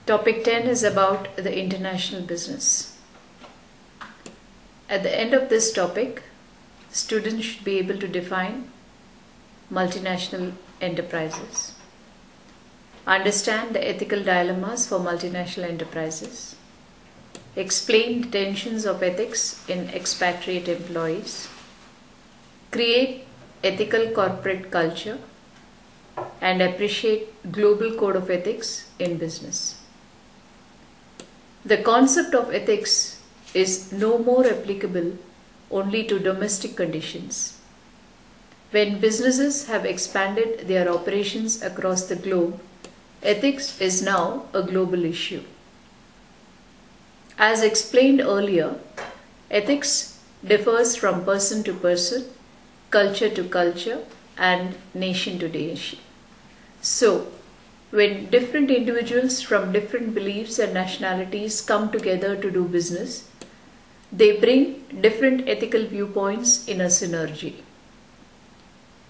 Topic 10 is about the international business. At the end of this topic, students should be able to define multinational enterprises, understand the ethical dilemmas for multinational enterprises, explain the tensions of ethics in expatriate employees, create ethical corporate culture, and appreciate global code of ethics in business. The concept of ethics is no more applicable only to domestic conditions. When businesses have expanded their operations across the globe, ethics is now a global issue. As explained earlier, ethics differs from person to person, culture to culture, and nation to nation. So, when different individuals from different beliefs and nationalities come together to do business, they bring different ethical viewpoints in a synergy.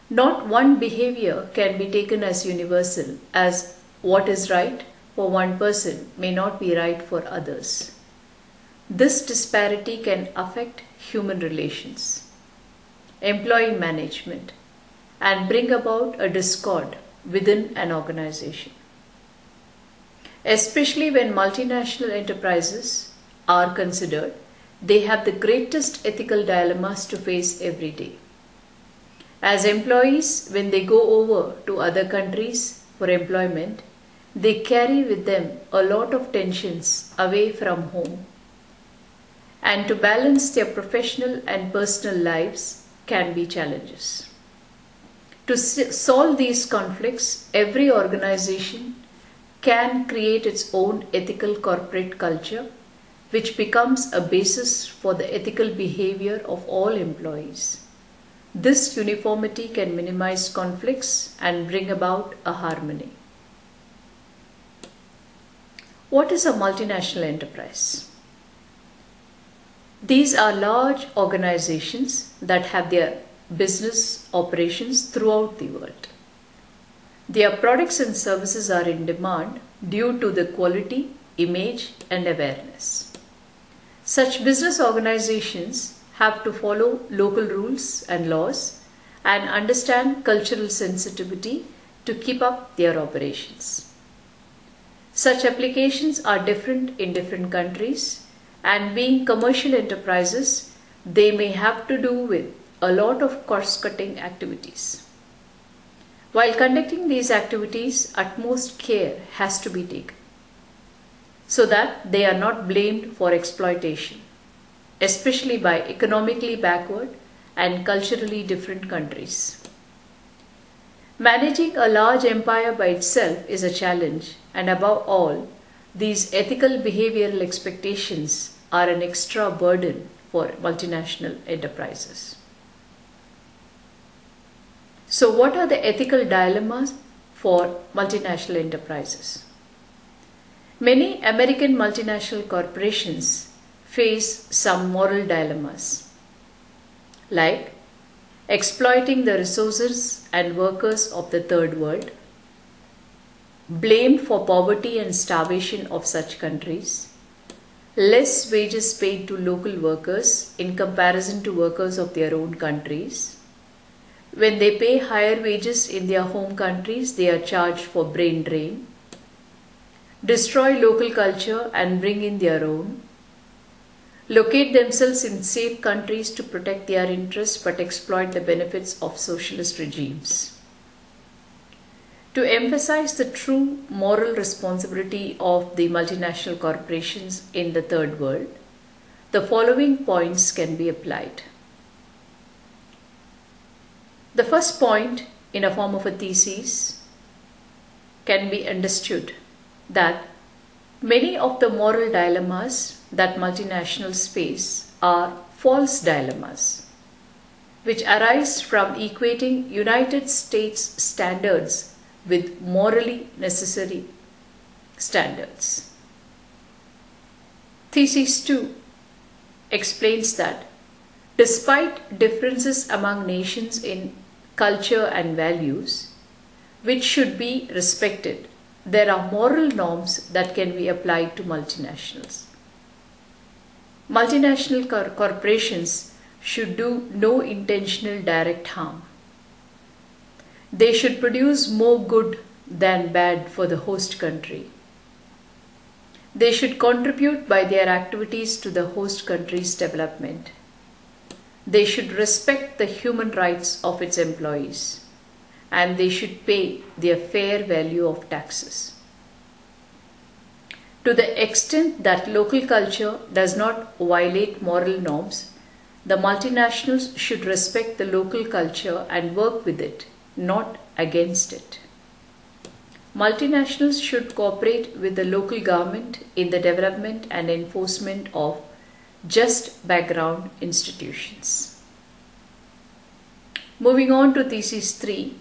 Not one behavior can be taken as universal, as what is right for one person may not be right for others. This disparity can affect human relations, employee management, and bring about a discord within an organization. Especially when multinational enterprises are considered, they have the greatest ethical dilemmas to face every day. As employees, when they go over to other countries for employment, they carry with them a lot of tensions away from home. And to balance their professional and personal lives can be challenges. To solve these conflicts, every organization can create its own ethical corporate culture, which becomes a basis for the ethical behavior of all employees. This uniformity can minimize conflicts and bring about a harmony. What is a multinational enterprise? These are large organizations that have their business operations throughout the world. Their products and services are in demand due to the quality, image, and awareness. Such business organizations have to follow local rules and laws and understand cultural sensitivity to keep up their operations. Such applications are different in different countries, and being commercial enterprises, they may have to do with a lot of cost-cutting activities. While conducting these activities, utmost care has to be taken so that they are not blamed for exploitation, especially by economically backward and culturally different countries. Managing a large empire by itself is a challenge, and above all, these ethical behavioral expectations are an extra burden for multinational enterprises. So, what are the ethical dilemmas for multinational enterprises? Many American multinational corporations face some moral dilemmas, like exploiting the resources and workers of the third world, blamed for poverty and starvation of such countries, less wages paid to local workers in comparison to workers of their own countries. When they pay higher wages in their home countries, they are charged for brain drain, destroy local culture and bring in their own, locate themselves in safe countries to protect their interests but exploit the benefits of socialist regimes. To emphasize the true moral responsibility of the multinational corporations in the third world, the following points can be applied. The first point, in a form of a thesis, can be understood that many of the moral dilemmas that multinationals face are false dilemmas, which arise from equating United States standards with morally necessary standards. Thesis 2 explains that despite differences among nations in culture and values, which should be respected, there are moral norms that can be applied to multinationals. Multinational corporations should do no intentional direct harm. They should produce more good than bad for the host country. They should contribute by their activities to the host country's development. They should respect the human rights of its employees, and they should pay their fair value of taxes. To the extent that local culture does not violate moral norms, the multinationals should respect the local culture and work with it, not against it. Multinationals should cooperate with the local government in the development and enforcement of just background institutions. Moving on to Thesis 3,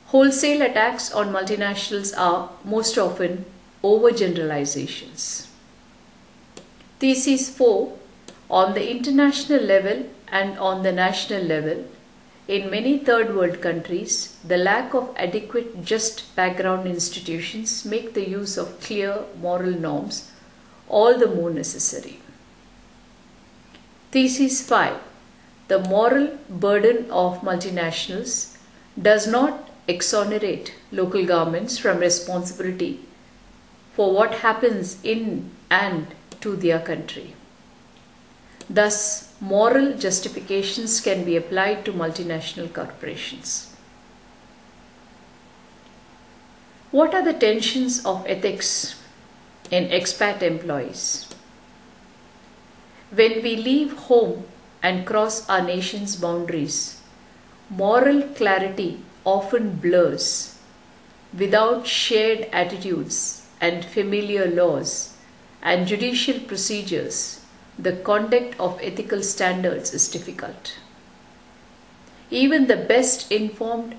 wholesale attacks on multinationals are most often overgeneralizations. Thesis 4, on the international level and on the national level, in many third world countries, the lack of adequate just background institutions make the use of clear moral norms all the more necessary. Thesis 5. The moral burden of multinationals does not exonerate local governments from responsibility for what happens in and to their country. Thus, moral justifications can be applied to multinational corporations. What are the tensions of ethics in expat employees? When we leave home and cross our nation's boundaries, moral clarity often blurs. Without shared attitudes and familiar laws and judicial procedures, the conduct of ethical standards is difficult. Even the best informed,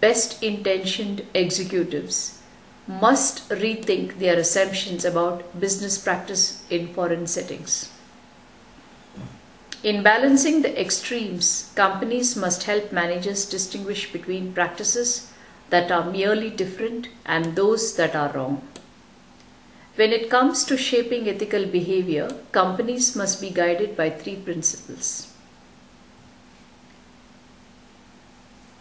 best intentioned executives must rethink their assumptions about business practice in foreign settings. In balancing the extremes, companies must help managers distinguish between practices that are merely different and those that are wrong. When it comes to shaping ethical behavior, companies must be guided by 3 principles.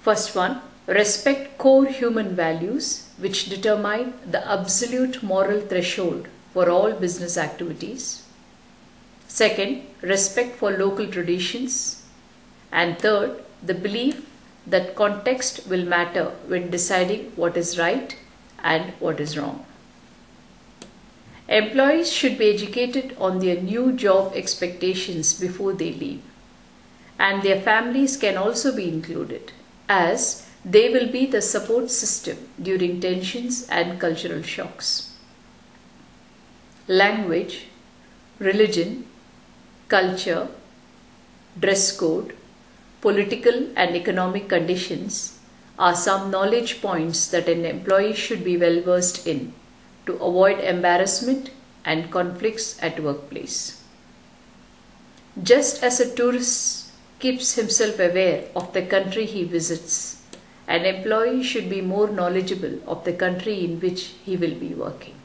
First one, respect core human values which determine the absolute moral threshold for all business activities. Second, respect for local traditions. And third, the belief that context will matter when deciding what is right and what is wrong. Employees should be educated on their new job expectations before they leave, and their families can also be included, as they will be the support system during tensions and cultural shocks. Language, religion, culture, dress code, political and economic conditions are some knowledge points that an employee should be well versed in to avoid embarrassment and conflicts at workplace. Just as a tourist keeps himself aware of the country he visits, an employee should be more knowledgeable of the country in which he will be working.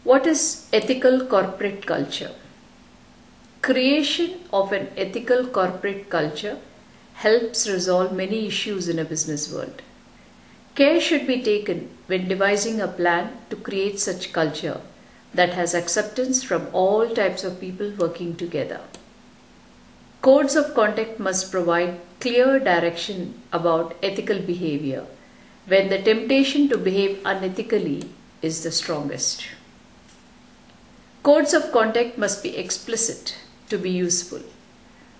What is ethical corporate culture? Creation of an ethical corporate culture helps resolve many issues in a business world. Care should be taken when devising a plan to create such culture that has acceptance from all types of people working together. Codes of conduct must provide clear direction about ethical behavior when the temptation to behave unethically is the strongest. Codes of conduct must be explicit to be useful,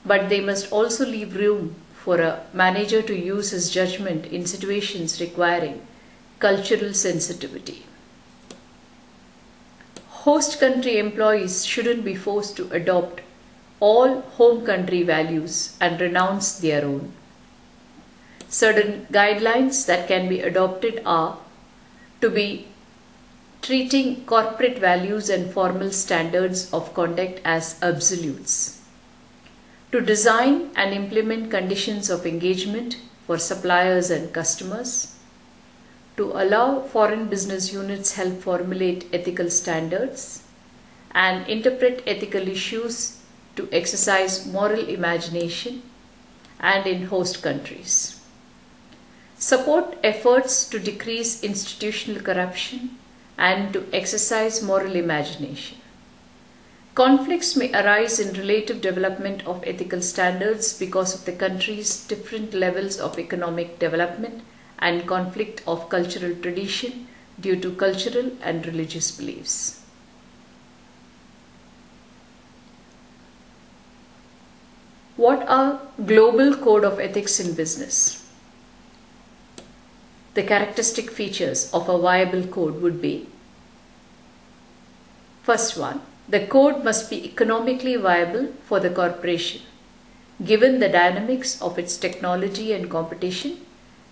but they must also leave room for a manager to use his judgment in situations requiring cultural sensitivity. Host country employees shouldn't be forced to adopt all home country values and renounce their own. Certain guidelines that can be adopted are to be treating corporate values and formal standards of conduct as absolutes, to design and implement conditions of engagement for suppliers and customers, to allow foreign business units help formulate ethical standards and interpret ethical issues to exercise moral imagination and in host countries. Support efforts to decrease institutional corruption and to exercise moral imagination. Conflicts may arise in relative development of ethical standards because of the country's different levels of economic development and conflict of cultural tradition due to cultural and religious beliefs. What are global code of ethics in business? The characteristic features of a viable code would be: first one, the code must be economically viable for the corporation, given the dynamics of its technology and competition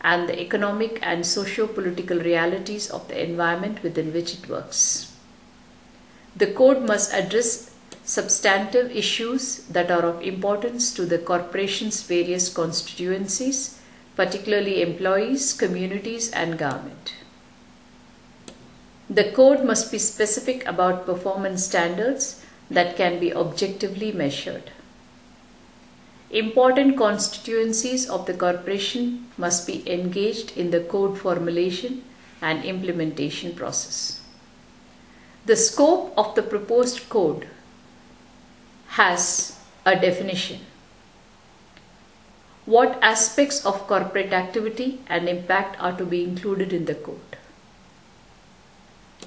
and the economic and socio-political realities of the environment within which it works. The code must address substantive issues that are of importance to the corporation's various constituencies, particularly employees, communities, and government. The code must be specific about performance standards that can be objectively measured. Important constituencies of the corporation must be engaged in the code formulation and implementation process. The scope of the proposed code has a definition. What aspects of corporate activity and impact are to be included in the code?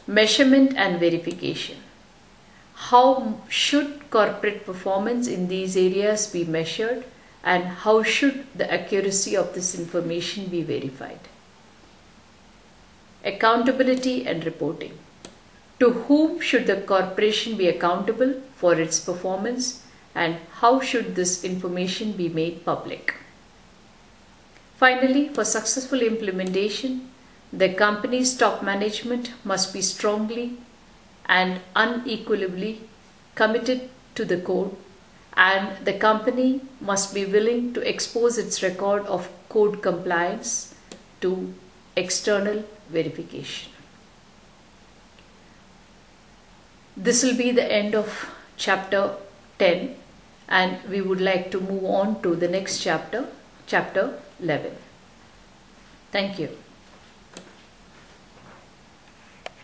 Measurement and verification. How should corporate performance in these areas be measured, and how should the accuracy of this information be verified? Accountability and reporting. To whom should the corporation be accountable for its performance, and how should this information be made public? Finally, for successful implementation, the company's top management must be strongly and unequivocally committed to the code, and the company must be willing to expose its record of code compliance to external verification. This will be the end of chapter 10, and we would like to move on to the next chapter, chapter 11. Thank you.